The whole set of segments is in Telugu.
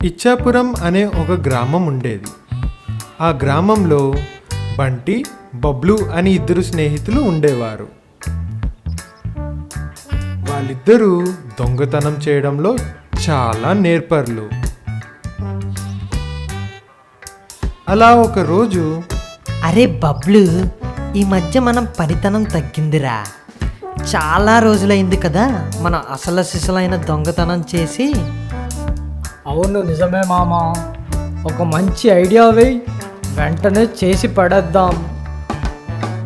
ఇచ్చాపురం అనే ఒక గ్రామం ఉండేది. ఆ గ్రామంలో బంటి, బబ్లు అని ఇద్దరు స్నేహితులు ఉండేవారు. వాళ్ళిద్దరూ దొంగతనం చేయడంలో చాలా నేర్పర్లు. అలా ఒకరోజు, అరే బబ్లు, ఈ మధ్య మనం పనితనం తగ్గిందిరా. చాలా రోజులైంది కదా మనం అసలు సిసలైన దొంగతనం చేసి. అవును, నిజమే మామా. ఒక మంచి ఐడియా వేయి, వెంటనే చేసి పడేద్దాం.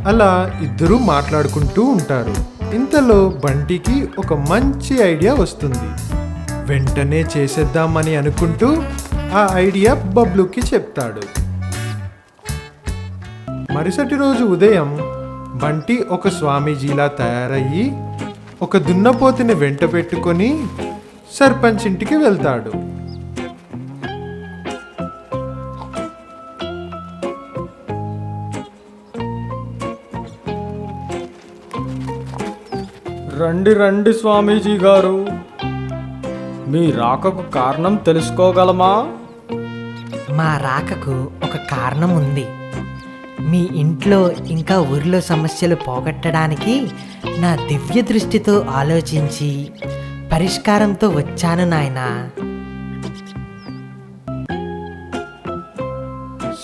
అలా ఇద్దరూ మాట్లాడుకుంటూ ఉంటారు. ఇంతలో బంటికి ఒక మంచి ఐడియా వస్తుంది. వెంటనే చేసేద్దామని అనుకుంటూ ఆ ఐడియా బబ్లుకి చెప్తాడు. మరుసటి రోజు ఉదయం బంటి ఒక స్వామీజీలా తయారయ్యి ఒక దున్నపోతుని వెంట పెట్టుకొని సర్పంచ్ ఇంటికి వెళ్తాడు. రండి రండి స్వామీజీ గారు, మీ రాకకు కారణం తెలుసుకోగలమా? మా రాకకు ఒక కారణం ఉంది. మీ ఇంట్లో ఇంకా ఊరిలో సమస్యలు పోగొట్టడానికి నా దివ్య దృష్టితో ఆలోచించి పరిష్కారంతో వచ్చాను నాయనా.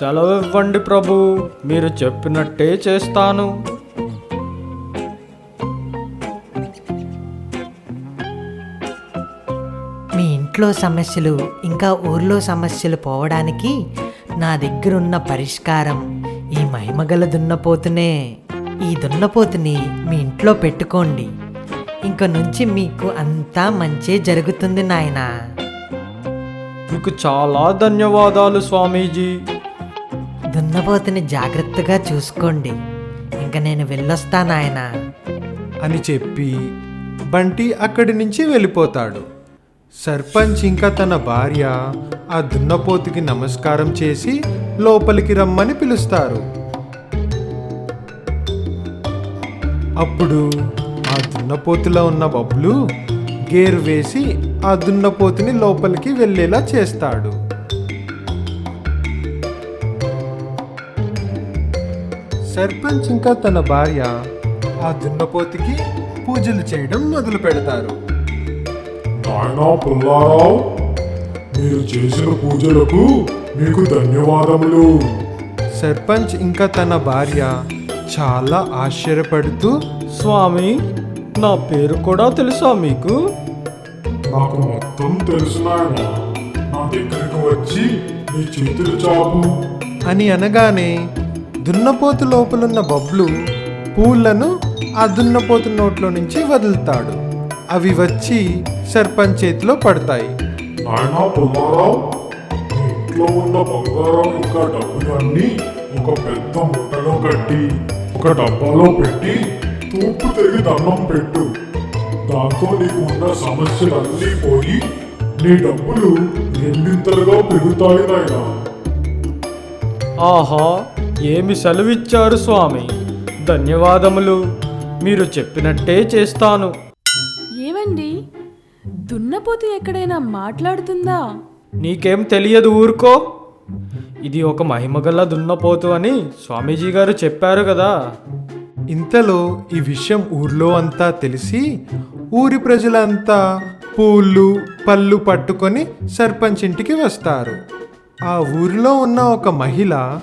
సెలవివ్వండి ప్రభు, మీరు చెప్పినట్టే చేస్తాను. మీ ఇంట్లో సమస్యలు ఇంకా ఊర్లో సమస్యలు పోవడానికి నా దగ్గరున్న పరిష్కారం ఈ మహిమగల దున్నపోతునే. ఈ దున్నపోతుని మీ ఇంట్లో పెట్టుకోండి. ఇంక నుంచి మీకు అంతా మంచే జరుగుతుంది నాయనా. మీకు చాలా ధన్యవాదాలు స్వామీజీ. దున్నపోతుని జాగ్రత్తగా చూసుకోండి. ఇంక నేను వెళ్ళొస్తా నాయనా అని చెప్పి బంటి అక్కడి నుంచి వెళ్ళిపోతాడు. సర్పంచ్ ఇంకా తన భార్య ఆ దున్నపోతుకి నమస్కారం చేసి లోపలికి రమ్మని పిలుస్తారు. అప్పుడు ఆ దున్నపోతులో ఉన్న బబ్లు గేరు వేసి ఆ దున్నపోతుని లోపలికి వెళ్ళేలా చేస్తాడు. సర్పంచ్ ఇంకా తన భార్య ఆ దున్నపోతుకి పూజలు చేయడం మొదలు పెడతారు. నాయనా పుల్లారావు, మీరు చేసిన పూజలకు మీకు ధన్యవాదములు. సర్పంచ్ ఇంకా తన భార్య చాలా ఆశ్చర్యపడుతూ, స్వామి, నా పేరు కూడా తెలుసా మీకు? నాకు మొత్తం తెలుసు నాయనా. నా దగ్గరికి వచ్చి నీ చేతులు చాపు. అని అనగానే దున్నపోతు లోపలున్న బబ్లు పూలను ఆ దున్నపోతు నోట్లో నుంచి వదులుతాడు. అవి వచ్చి సర్పంచ్ చేతిలో పడతాయి. నాయనా పుల్లారావు, నీ ఇంట్లో ఉన్న బంగారం ఇంకా డబ్బులన్నీ ఒక పెద్ద మూటలో కట్టి ఒక డబ్బాలో పెట్టి తూర్పు తిరిగి దండం పెట్టు. దాంతో నీకు ఉన్న సమస్యలన్నీ పోయి నీ డబ్బులు రెండింతలుగా పెరుగుతాయి నాయనా. ఆహా, ఏమి సెలవిచ్చారు స్వామి. ధన్యవాదములు. మీరు చెప్పినట్టే చేస్తాను. ఏమండి, దున్నపోతు ఎక్కడైనా మాట్లాడుతుందా? నీకేం తెలియదు, ఊరుకో. ఇది ఒక మహిమగల దున్నపోతు అని స్వామీజీ గారు చెప్పారు కదా. ఇంతలో ఈ విషయం ఊర్లో అంతా తెలిసి ఊరి ప్రజలంతా పూలు పళ్ళు పట్టుకొని సర్పంచ్ ఇంటికి వస్తారు. ఆ ఊరిలో ఉన్న ఒక మహిళ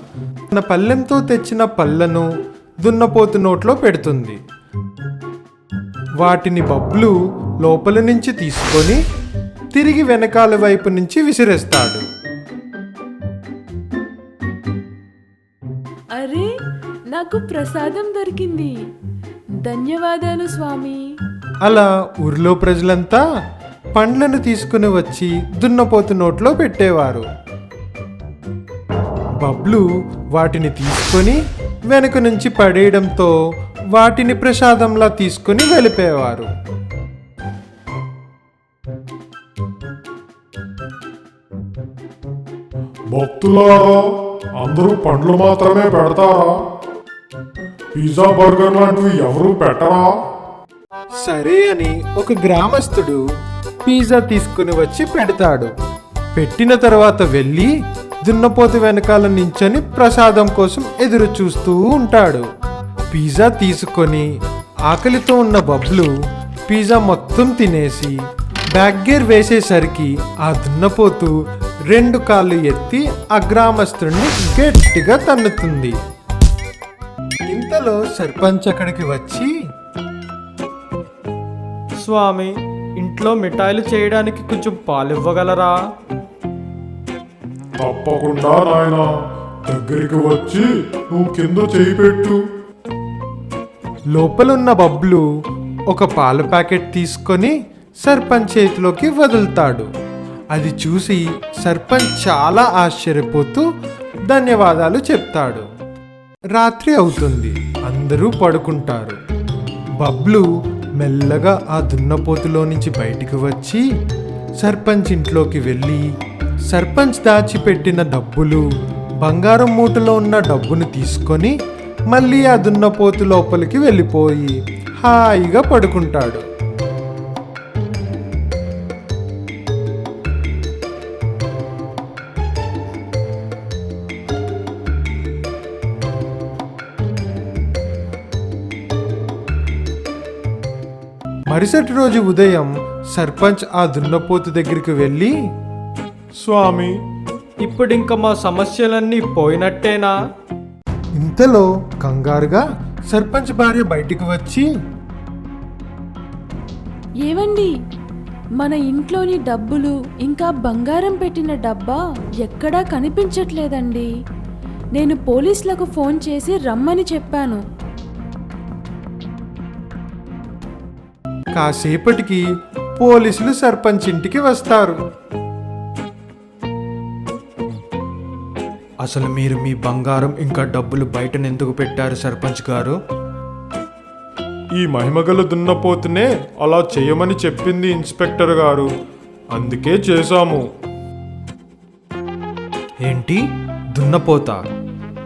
తన పళ్ళెంతో తెచ్చిన పళ్ళను దున్నపోతు నోట్లో పెడుతుంది. వాటిని బబ్లు లోపల నుంచి తీసుకొని తిరిగి వెనకాల వైపు నుంచి విసిరేస్తాడు. అరే, నాకు ప్రసాదం దొరికింది. ధన్యవాదాలు స్వామి. అలా ఊరిలో ప్రజలంతా పండ్లను తీసుకుని వచ్చి దున్నపోతు నోట్లో పెట్టేవారు. బబ్లు వాటిని తీసుకొని వెనుక నుంచి పడేయడంతో వాటిని ప్రసాదంలా తీసుకుని వెళ్ళిపోయేవారు. భక్తులారా, అందరూ పండ్లు మాత్రమే పెడతారా? పిజ్జా బర్గర్ లాంటివి ఎవరూ పెట్టరా? సరే అని ఒక గ్రామస్తుడు పిజ్జా తీసుకుని వచ్చి పెడతాడు. పెట్టిన తర్వాత వెళ్ళి దున్నపోతు వెనకాల నించొని ప్రసాదం కోసం ఎదురు చూస్తూ ఉంటాడు. పిజ్జా తీసుకొని ఆకలితో ఉన్న బబ్లు పిజ్జా మొత్తం తినేసి బ్యాక్ గేర్ వేసేసరికి ఆ దున్నపోతు 2 కాళ్ళు ఎత్తి ఆ గ్రామస్తుడిని గట్టిగా తన్నుతుంది. ఇంతలో సర్పంచ్ అక్కడికి వచ్చి, స్వామి, ఇంట్లో మిఠాయిలు చేయడానికి కొంచెం పాలు ఇవ్వగలరా? తప్పకుండా నాయనా, దగ్గరికి వచ్చి నువ్వు కింద చేయి పెట్టు. లోపలున్న బబ్లు ఒక పాల ప్యాకెట్ తీసుకొని సర్పంచ్ చేతిలోకి వదులుతాడు. అది చూసి సర్పంచ్ చాలా ఆశ్చర్యపోతూ ధన్యవాదాలు చెప్తాడు. రాత్రి అవుతుంది, అందరూ పడుకుంటారు. బబ్లు మెల్లగా ఆ దున్నపోతులో నుంచి బయటికి వచ్చి సర్పంచ్ ఇంట్లోకి వెళ్ళి సర్పంచ్ దాచిపెట్టిన డబ్బులు, బంగారం మూటలో ఉన్న డబ్బును తీసుకొని మళ్ళీ ఆ దున్నపోతు లోపలికి వెళ్ళిపోయి హాయిగా పడుకుంటాడు. మరుసటి రోజు ఉదయం సర్పంచ్ ఆ దున్నపోతు దగ్గరికి వెళ్ళి, స్వామి, ఇప్పుడింక మా సమస్యలన్నీ పోయినట్టేనా? ఇంతలో కంగారుగా సర్పంచ్ భార్య బయటికి వచ్చి, ఏవండి, మన ఇంట్లోని డబ్బులు ఇంకా బంగారం పెట్టిన డబ్బా ఎక్కడా కనిపించట్లేదండి. నేను పోలీసులకు ఫోన్ చేసి రమ్మని చెప్పాను. కాసేపటికి పోలీసులు సర్పంచ్ ఇంటికి వస్తారు. అసలు మీరు మీ బంగారం ఇంకా డబ్బులు బయటనెందుకు పెట్టారు సర్పంచ్ గారు? ఈ మహిమగల దున్నపోతునే అలా చేయమని చెప్పింది ఇన్స్పెక్టర్ గారు, అందుకే చేశాము. ఏంటి, దున్నపోత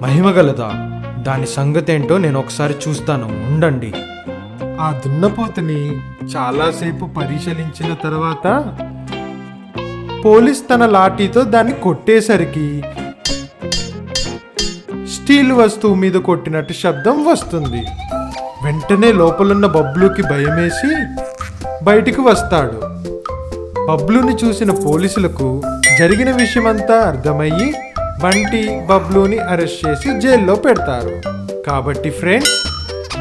మహిమగలదా? దాని సంగతేంటో నేను ఒకసారి చూస్తాను, ఉండండి. ఆ దున్నపోతుని చాలాసేపు పరిశీలించిన తర్వాత పోలీస్ తన లాఠీతో దాన్ని కొట్టేసరికి స్టీల్ వస్తువు మీద కొట్టినట్టు శబ్దం వస్తుంది. వెంటనే లోపలున్న బబ్లుకి భయమేసి బయటికి వస్తాడు. బబ్లుని చూసిన పోలీసులకు జరిగిన విషయమంతా అర్థమయ్యి బంటి, బబ్లుని అరెస్ట్ చేసి జైల్లో పెడతారు. కాబట్టి ఫ్రెండ్స్,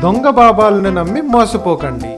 దొంగ బాబాలను నమ్మి మోసపోకండి.